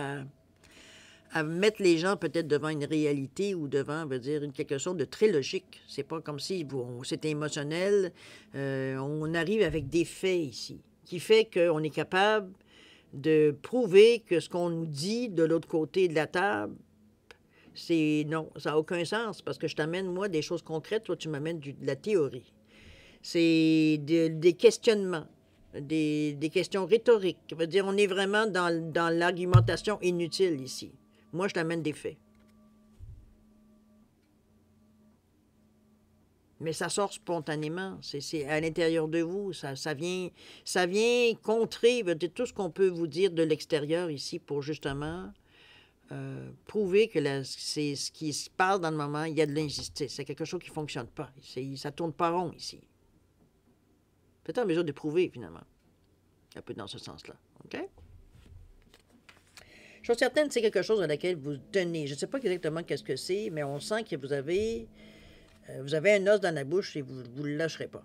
à mettre les gens peut-être devant une réalité ou devant, veut dire, quelque chose de très logique. C'est pas comme si c'était émotionnel. On arrive avec des faits ici, qui fait qu'on est capable de prouver que ce qu'on nous dit de l'autre côté de la table Non, ça n'a aucun sens parce que je t'amène, moi, des choses concrètes, toi, tu m'amènes de la théorie. C'est des questionnements, des questions rhétoriques. Ça veut dire, on est vraiment dans l'argumentation inutile ici. Moi, je t'amène des faits. Mais ça sort spontanément, c'est à l'intérieur de vous, ça vient contrer tout ce qu'on peut vous dire de l'extérieur ici pour justement prouver que c'est ce qui se passe dans le moment, il y a de l'injustice, c'est quelque chose qui ne fonctionne pas, ça ne tourne pas rond ici. Peut-être en mesure de prouver finalement, un peu dans ce sens-là, OK? Chose certaine, c'est quelque chose à laquelle vous tenez. Je ne sais pas exactement qu'est-ce que c'est, mais on sent que vous avez un os dans la bouche et vous ne le lâcherez pas.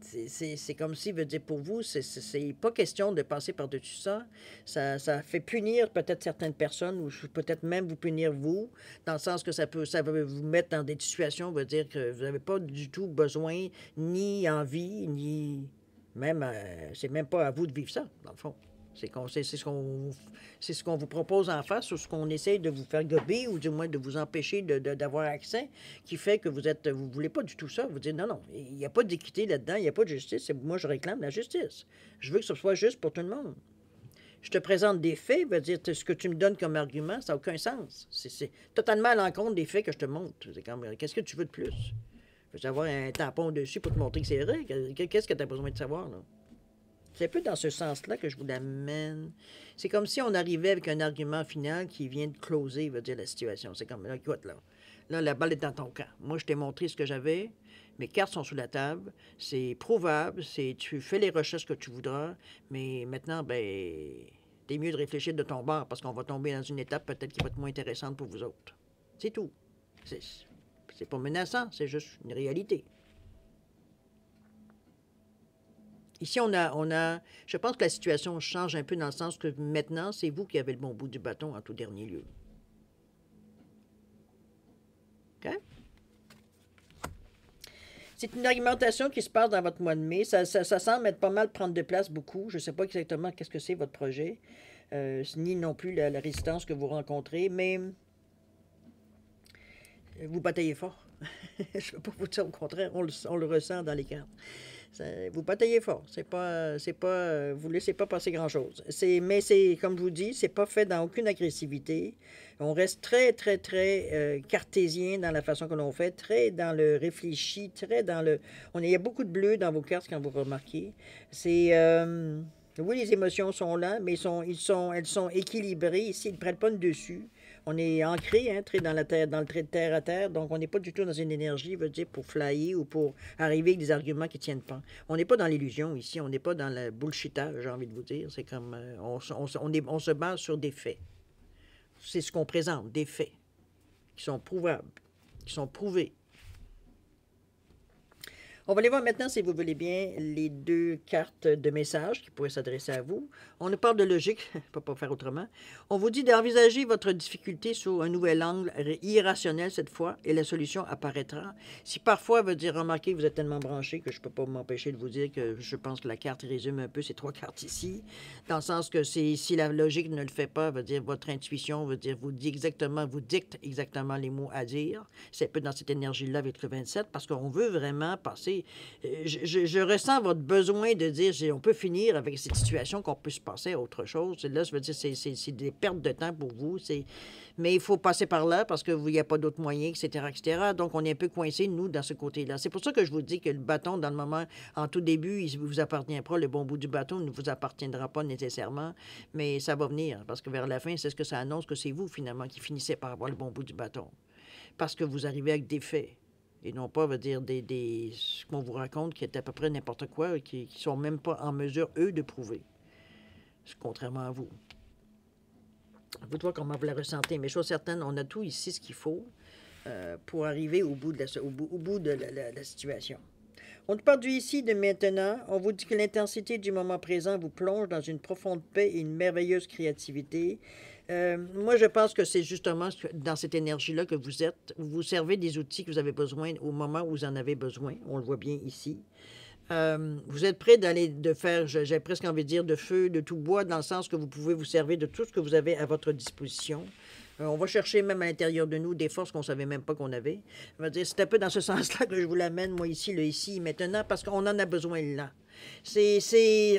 C'est comme si, veut dire, pour vous, c'est pas question de passer par-dessus ça. Ça fait punir peut-être certaines personnes ou peut-être même vous punir vous, dans le sens que ça va vous mettre dans des situations, veut dire que vous n'avez pas du tout besoin, ni envie, ni même, c'est même pas à vous de vivre ça, dans le fond. C'est ce qu'on vous propose en face ou ce qu'on essaye de vous faire gober ou du moins de vous empêcher d'avoir accès qui fait que vous voulez pas du tout ça. Vous dites non, non, il n'y a pas d'équité là-dedans, il n'y a pas de justice. Moi, je réclame la justice. Je veux que ce soit juste pour tout le monde. Je te présente des faits, veut dire ce que tu me donnes comme argument, ça n'a aucun sens. C'est totalement à l'encontre des faits que je te montre. Qu'est-ce que tu veux de plus? Je veux avoir un tampon dessus pour te montrer que c'est vrai. Qu'est-ce que tu as besoin de savoir, là? C'est un peu dans ce sens-là que je vous l'amène. C'est comme si on arrivait avec un argument final qui vient de closer, veut dire, la situation. C'est comme, là, écoute, là, la balle est dans ton camp. Moi, je t'ai montré ce que j'avais. Mes cartes sont sous la table. C'est prouvable. Tu fais les recherches que tu voudras. Mais maintenant, ben, t'es mieux de réfléchir de ton bord parce qu'on va tomber dans une étape peut-être qui va être moins intéressante pour vous autres. C'est tout. C'est pas menaçant, c'est juste une réalité. Ici, je pense que la situation change un peu dans le sens que maintenant, c'est vous qui avez le bon bout du bâton en tout dernier lieu. OK? C'est une argumentation qui se passe dans votre mois de mai. Ça semble être pas mal prendre de place beaucoup. Je ne sais pas exactement qu'est-ce que c'est votre projet, ni non plus la résistance que vous rencontrez, mais vous bataillez fort. Je ne veux pas vous dire au contraire, on le ressent dans les cartes. Vous bataillez fort. Vous ne laissez pas passer grand-chose. Mais comme je vous dis, c'est pas fait dans aucune agressivité. On reste très, très, très cartésien dans la façon que l'on fait, très dans le réfléchi, très dans le... Il y a beaucoup de bleu dans vos cartes quand vous remarquez. Oui, les émotions sont là, mais elles sont équilibrées. Ici, ils ne prennent pas le dessus. On est ancré, hein, très dans la terre, dans le trait de terre à terre, donc on n'est pas du tout dans une énergie, veut dire, pour flyer ou pour arriver avec des arguments qui ne tiennent pas. On n'est pas dans l'illusion ici, on n'est pas dans le bullshitage, j'ai envie de vous dire. C'est comme, on se base sur des faits. C'est ce qu'on présente, des faits qui sont prouvables, qui sont prouvés. On va aller voir maintenant, si vous voulez bien, les deux cartes de message qui pourraient s'adresser à vous. On nous parle de logique, je ne peux pas faire autrement. On vous dit d'envisager votre difficulté sous un nouvel angle irrationnel cette fois et la solution apparaîtra. Si parfois, veut dire, remarquez que vous êtes tellement branché que je ne peux pas m'empêcher de vous dire que je pense que la carte résume un peu ces trois cartes ici, dans le sens que si la logique ne le fait pas, veut dire votre intuition, veut dire vous dicte exactement les mots à dire. C'est un peu dans cette énergie-là avec le 27, parce qu'on veut vraiment passer. Je ressens votre besoin de dire on peut finir avec cette situation, qu'on peut se passer à autre chose. Là, je veux dire, c'est des pertes de temps pour vous. Mais il faut passer par là parce qu'il n'y a pas d'autres moyens, etc., etc. Donc, on est un peu coincés, nous, dans ce côté-là. C'est pour ça que je vous dis que le bâton, dans le moment, en tout début, il ne vous appartient pas. Le bon bout du bâton ne vous appartiendra pas nécessairement, mais ça va venir. Parce que vers la fin, c'est ce que ça annonce que c'est vous, finalement, qui finissez par avoir le bon bout du bâton. Parce que vous arrivez avec des faits. Et non pas, veut dire, ce qu'on vous raconte qui est à peu près n'importe quoi et qui ne sont même pas en mesure, eux, de prouver. Contrairement à vous. Vous de voir comment vous la ressentez. Mais chose certaine, on a tout ici ce qu'il faut pour arriver au bout de la situation. On nous parle ici de maintenant. On vous dit que l'intensité du moment présent vous plonge dans une profonde paix et une merveilleuse créativité. Moi, je pense que c'est justement dans cette énergie-là que vous êtes. Vous servez des outils que vous avez besoin au moment où vous en avez besoin. On le voit bien ici. Vous êtes prêt de faire, j'ai presque envie de dire, de feu, de tout bois, dans le sens que vous pouvez vous servir de tout ce que vous avez à votre disposition. On va chercher même à l'intérieur de nous des forces qu'on ne savait même pas qu'on avait. Je veux dire, c'est un peu dans ce sens-là que je vous l'amène, moi, ici, le ici, maintenant, parce qu'on en a besoin là.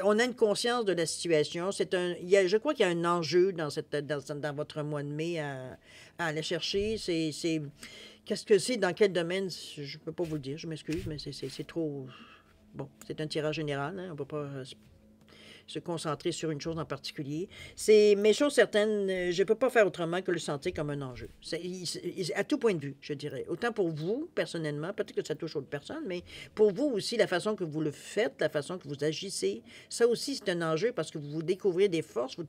On a une conscience de la situation. Je crois qu'il y a un enjeu dans votre mois de mai à aller chercher. Qu'est-ce que c'est, dans quel domaine? Je ne peux pas vous le dire, je m'excuse, mais c'est trop... Bon, c'est un tirage général, hein, on ne peut pas se concentrer sur une chose en particulier. Mais chose certaine, je ne peux pas faire autrement que le sentir comme un enjeu. À tout point de vue, je dirais. Autant pour vous, personnellement, peut-être que ça touche autre personne, mais pour vous aussi, la façon que vous le faites, la façon que vous agissez, ça aussi, c'est un enjeu parce que vous découvrez des forces, vous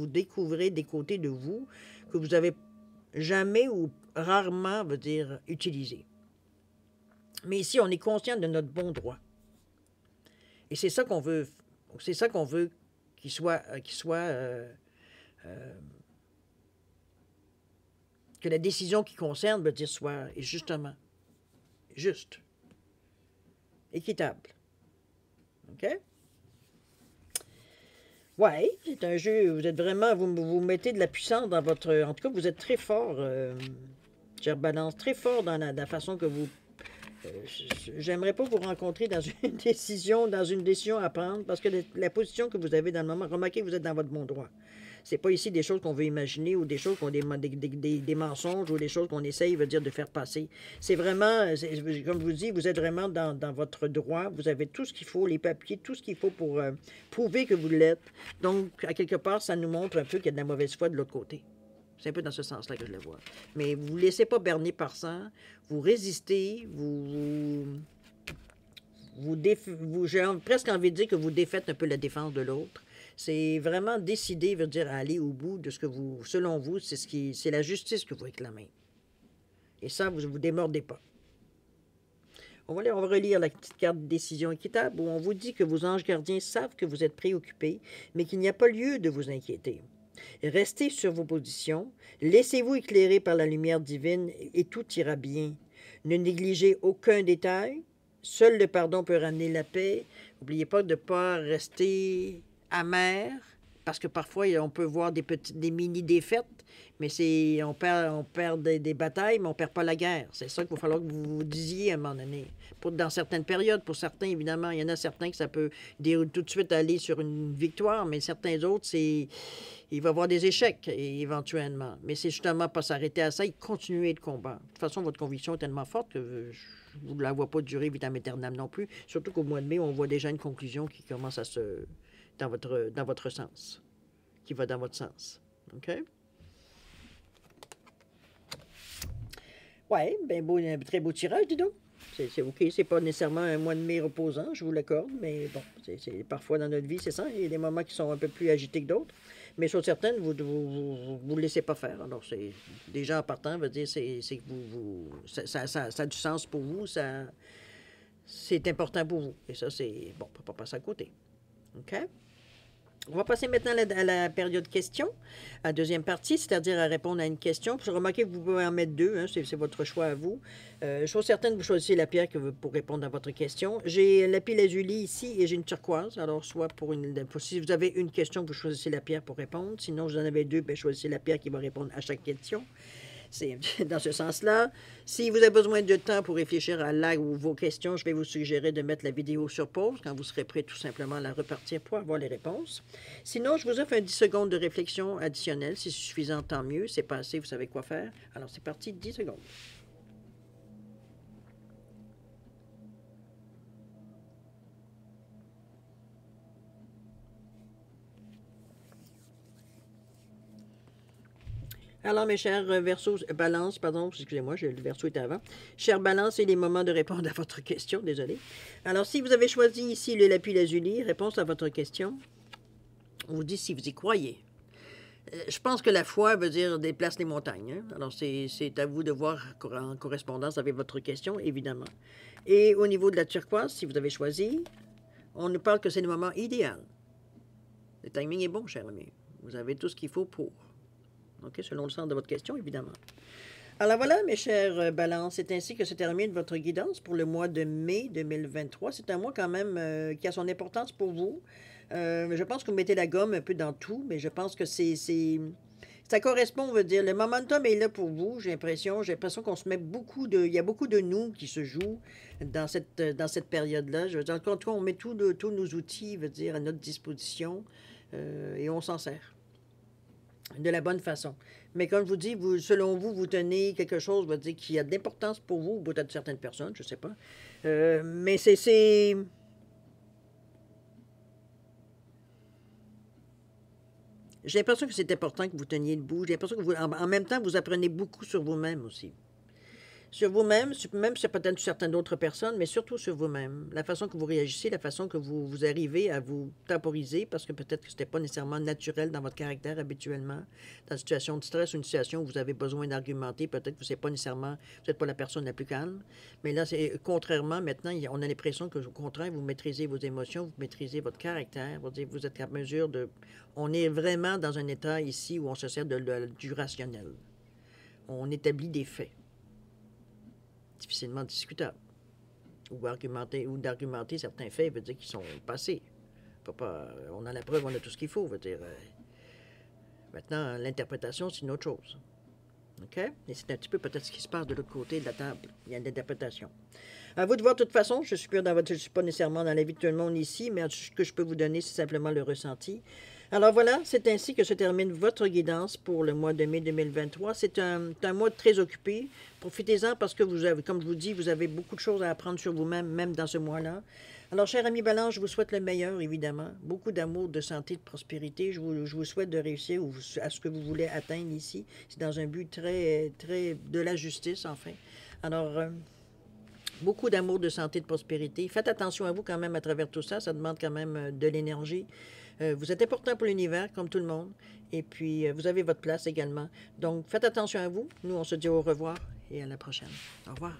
découvrez des côtés de vous que vous avez jamais ou rarement, veut dire, utilisés. Mais ici, on est conscient de notre bon droit. Et c'est ça qu'on veut. C'est ça qu'on veut qu'il soit, que la décision qui concerne, veut dire, soit justement juste, équitable. OK? Oui, c'est un jeu. Vous êtes vraiment, vous mettez de la puissance dans votre. En tout cas, vous êtes très fort, chère Balance, très fort dans la façon que vous. J'aimerais pas vous rencontrer dans une décision à prendre, parce que la position que vous avez dans le moment, remarquez que vous êtes dans votre bon droit. C'est pas ici des choses qu'on veut imaginer ou des choses des mensonges ou des choses qu'on essaye, veut dire, de faire passer. C'est vraiment, comme je vous dis, vous êtes vraiment dans votre droit. Vous avez tout ce qu'il faut, les papiers, tout ce qu'il faut pour prouver que vous l'êtes. Donc, à quelque part, ça nous montre un peu qu'il y a de la mauvaise foi de l'autre côté. C'est un peu dans ce sens-là que je le vois. Mais vous ne vous laissez pas berner par ça. Vous résistez. J'ai presque envie de dire que vous défaites un peu la défense de l'autre. C'est vraiment décider, veut dire, à aller au bout de ce que vous, selon vous, c'est la justice que vous réclamez. Et ça, vous ne vous démordez pas. On va relire la petite carte de décision équitable où on vous dit que vos anges gardiens savent que vous êtes préoccupés, mais qu'il n'y a pas lieu de vous inquiéter. Restez sur vos positions, laissez-vous éclairer par la lumière divine et tout ira bien. Ne négligez aucun détail, seul le pardon peut ramener la paix. N'oubliez pas de ne pas rester amer, parce que parfois on peut voir des mini-défaites, mais on perd des batailles, mais on ne perd pas la guerre. C'est ça qu'il va falloir que vous vous disiez à un moment donné. Dans certaines périodes, pour certains, évidemment, il y en a certains que ça peut tout de suite aller sur une victoire, mais certains autres, il va y avoir des échecs éventuellement. Mais c'est justement pas s'arrêter à ça et continuer de combattre. De toute façon, votre conviction est tellement forte que je ne la vois pas durer vitam aeternam non plus. Surtout qu'au mois de mai, on voit déjà une conclusion qui commence à dans votre sens, qui va dans votre sens. OK? Oui, bien beau, un très beau tirage, dis donc. C'est OK, c'est pas nécessairement un mois de mai reposant, je vous l'accorde, mais bon, parfois dans notre vie, c'est ça. Il y a des moments qui sont un peu plus agités que d'autres. Mais chose certaine, vous ne le laissez pas faire. Alors, c'est déjà en partant, veut dire, c'est que ça a du sens pour vous, c'est important pour vous. Et ça, c'est bon, on ne peut pas passer à côté. OK? On va passer maintenant à la période questions, à la deuxième partie, c'est-à-dire à répondre à une question. Puis remarquez que vous pouvez en mettre deux, hein, c'est votre choix à vous. Chose certaine, vous choisissez la pierre pour répondre à votre question. J'ai la pile lazuli ici et j'ai une turquoise. Alors, soit si vous avez une question, vous choisissez la pierre pour répondre. Sinon, vous en avez deux, bien, choisissez la pierre qui va répondre à chaque question. C'est dans ce sens-là. Si vous avez besoin de temps pour réfléchir à vos questions, je vais vous suggérer de mettre la vidéo sur pause quand vous serez prêt tout simplement à la repartir pour avoir les réponses. Sinon, je vous offre un 10 secondes de réflexion additionnelle. Si c'est suffisant, tant mieux. C'est pas assez, vous savez quoi faire. Alors, c'est parti, 10 secondes. Alors, mes chers Balance, pardon, excusez-moi, le Verseau était avant. Chers Balance, c'est les moments de répondre à votre question, désolé. Alors, si vous avez choisi ici le lapis lazuli, réponse à votre question, on vous dit si vous y croyez. Je pense que la foi veut dire déplace les montagnes. Hein? Alors, c'est à vous de voir en correspondance avec votre question, évidemment. Et au niveau de la turquoise, si vous avez choisi, on nous parle que c'est le moment idéal. Le timing est bon, cher ami. Vous avez tout ce qu'il faut pour. OK, selon le sens de votre question, évidemment. Alors voilà, mes chers balances, c'est ainsi que se termine votre guidance pour le mois de mai 2023. C'est un mois quand même qui a son importance pour vous. Je pense que vous mettez la gomme un peu dans tout, mais je pense que c'est Ça correspond, on veut dire, le momentum est là pour vous, j'ai l'impression qu'on se met beaucoup de, il y a beaucoup de nous qui se jouent dans cette période-là. Je veux dire, en tout cas, on met tous nos outils, veut dire, à notre disposition et on s'en sert de la bonne façon. Mais comme je vous dis, vous, selon vous, vous tenez quelque chose, veut dire, qui a de l'importance pour vous, ou peut-être certaines personnes, je ne sais pas. Mais j'ai l'impression que c'est important que vous teniez debout. J'ai l'impression que vous, en même temps, vous apprenez beaucoup sur vous-même aussi. Sur vous-même, même sur peut-être certaines autres personnes, mais surtout sur vous-même. La façon que vous réagissez, la façon que vous arrivez à vous temporiser, parce que peut-être que ce n'était pas nécessairement naturel dans votre caractère habituellement. Dans une situation de stress ou une situation où vous avez besoin d'argumenter, peut-être que vous n'êtes pas nécessairement, vous n'êtes pas la personne la plus calme. Mais là, c'est contrairement, maintenant, on a l'impression que, au contraire, vous maîtrisez vos émotions, vous maîtrisez votre caractère, vous êtes à mesure de... On est vraiment dans un état ici où on se sert du rationnel. On établit des faits difficilement discutables. Ou d'argumenter certains faits veut dire qu'ils sont passés. On a la preuve, on a tout ce qu'il faut, veut dire. Maintenant, l'interprétation, c'est une autre chose. OK? Et c'est un petit peu peut-être ce qui se passe de l'autre côté de la table. Il y a une interprétation. À vous de voir de toute façon. Je suis pas nécessairement dans la vie de tout le monde ici, mais ce que je peux vous donner, c'est simplement le ressenti. Alors voilà, c'est ainsi que se termine votre guidance pour le mois de mai 2023. C'est un mois très occupé. Profitez-en parce que vous avez, comme je vous dis, vous avez beaucoup de choses à apprendre sur vous-même, même dans ce mois-là. Alors, cher ami Balance, je vous souhaite le meilleur, évidemment. Beaucoup d'amour, de santé, de prospérité. Je vous souhaite de réussir à ce que vous voulez atteindre ici. C'est dans un but très, très de la justice, enfin. Alors, beaucoup d'amour, de santé, de prospérité. Faites attention à vous quand même à travers tout ça. Ça demande quand même de l'énergie. Vous êtes important pour l'univers, comme tout le monde. Et puis, vous avez votre place également. Donc, faites attention à vous. Nous, on se dit au revoir et à la prochaine. Au revoir.